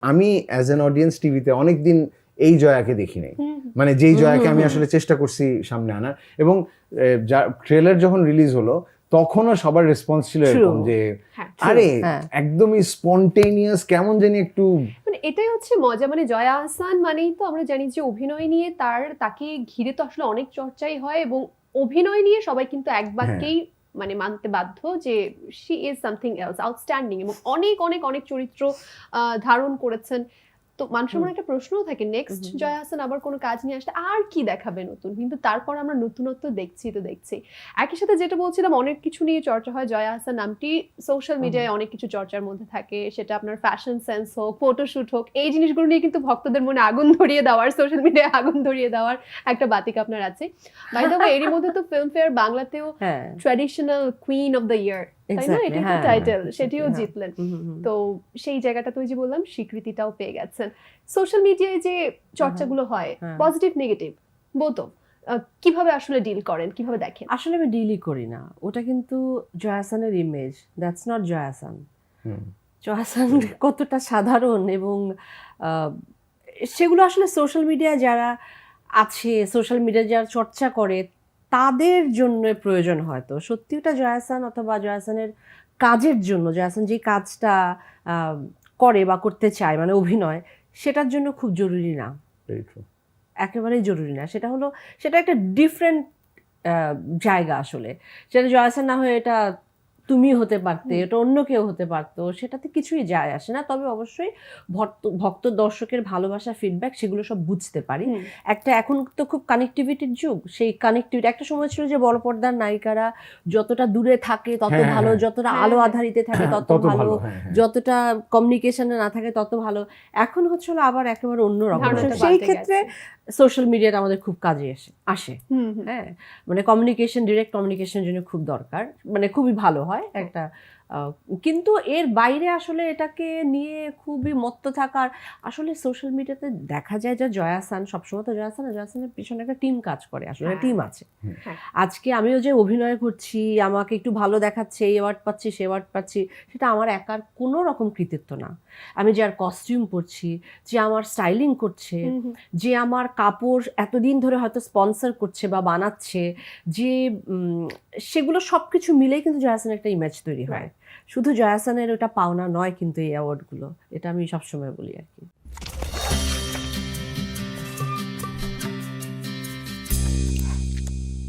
আমি as an audience টিভিতে অনেকদিন এই জয়াকে দেখি নাই, মানে যেই জয়াকে আমি আসলে চেষ্টা করছি সামনে আনার। এবং ট্রেলার যখন রিলিজ হলো তখনও সবার রেসপন্স ছিল এরকম যে আরে একদমই স্পন্টেনিয়াস, কেমন জানি একটু, মানে এটাই হচ্ছে মজা। মানে জয়া আহসান মানেই তো আমরা জানি যে অভিনয় নিয়ে তাকে ঘিরে তো আসলে অনেক চর্চাই হয়, এবং অভিনয় নিয়ে সবাই কিন্তু এক বাক্যেই মানে মানতে বাধ্য যে she is something else, outstanding, এবং অনেক অনেক অনেক চরিত্র ধারণ করেছেন। তো মানুষের মনে একটা প্রশ্নও থাকে নেক্সট জয়া আহসান আবার কোনো কাজ নিয়ে আসলে আর কি দেখাবে নতুন, কিন্তু তারপর আমরা নতুনত্ব দেখছি। একই সাথে যেটা বলছিলাম, অনেক কিছু নিয়ে চর্চা হয়। জয়া আহসান নামটি সোশ্যাল মিডিয়ায় অনেক কিছু চর্চার মধ্যে থাকে, সেটা আপনার ফ্যাশন সেন্স হোক, ফটোশুট হোক, এই জিনিসগুলো নিয়ে কিন্তু ভক্তদের মনে আগুন ধরিয়ে দেওয়ার, সোশ্যাল মিডিয়ায় আগুন ধরিয়ে দেওয়ার একটা বাতিক আপনার আছে। বাই দ্য ওয়ে, এরই মধ্যে তো ফিল্মফেয়ার বাংলাতেও traditional queen of the year, তাই না, এটাই তো টাইটেল, সেটিও জিতলেন। তো সেই জায়গাটা তো ওই যে বললাম স্বীকৃতিটাও পেয়ে গেছেন। সোশ্যাল মিডিয়ায় যে চর্চাগুলো হয়, পজিটিভ নেগেটিভ বোথ, কিভাবে আসলে ডিল করেন, কিভাবে দেখেন? আসলে আমি ডিলই করি না, ওটা কিন্তু জয়া আহসানের image, that's not Jaya Ahsan. Jaya Ahsan কতটা সাধারণ, এবং সেগুলো আসলে সোশ্যাল মিডিয়ায় যারা আছে, সোশ্যাল মিডিয়ায় যারা চর্চা করে তাদের জন্য প্রয়োজন, হয়তো সত্যি ওটা জয়া আহসান অথবা জয়া আহসানের কাজের জন্য, জয়া আহসান যে কাজটা করে বা করতে চায় মানে অভিনয়, সেটার জন্য খুব জরুরি না, একেবারেই জরুরি না। সেটা একটা ডিফারেন্ট জায়গা আসলে। সেটা জয়া আহসান না হয়ে এটা তুমি হতে পারতে, এটা অন্য কেউ হতে পারতো, সেটাতে কিছুই যায় আসে না। তবে অবশ্যই ভক্ত দর্শকের ভালোবাসা, ফিডব্যাক, সেগুলো সব বুঝতে পারি। একটা এখন তো খুব কানেক্টিভিটির যুগ, সেই কানেক্টিভিটি, একটা সময় ছিল যে বড় পর্দার নায়িকারা যতটা দূরে থাকে তত ভালো, যতটা আলো আধারিতে থাকে তত ভালো, যতটা কমিউনিকেশনে না থাকে তত ভালো। এখন হচ্ছে আবার একেবারে অন্যরকম। সেই ক্ষেত্রে সোশ্যাল মিডিয়াটা আমাদের খুব কাজে আসে। হ্যাঁ, মানে কমিউনিকেশন, ডিরেক্ট কমিউনিকেশনের জন্য খুব দরকার, মানে খুবই ভালো হয় একটা। কিন্তু এর বাইরে আসলে এটাকে নিয়ে খুবই মত্ত থাকার, আসলে সোশ্যাল মিডিয়াতে দেখা যায় যে জয়া আহসান সবসময় তো জয়া আহসানের পিছনে একটা টিম কাজ করে, আসলে টিম আছে। আজকে আমিও যে অভিনয় করছি, আমাকে একটু ভালো দেখাচ্ছে, এই অ্যাওয়ার্ড পাচ্ছি, সে অ্যাওয়ার্ড পাচ্ছি, সেটা আমার একার কোনো রকম কৃতিত্ব না। আমি যার কস্টিউম পরছি, যে আমার স্টাইলিং করছে, যে আমার কাপড় এতদিন ধরে হয়তো স্পন্সর করছে বা বানাচ্ছে, যে সেগুলো সবকিছু মিলেই কিন্তু জয়া আহসানের একটা ইমেজ তৈরি হয়। শুধু জয়া আহসানের ওটা পাওনা নয় কিন্তু এই অ্যাওয়ার্ডগুলো, এটা আমি সবসময় বলি আর কি।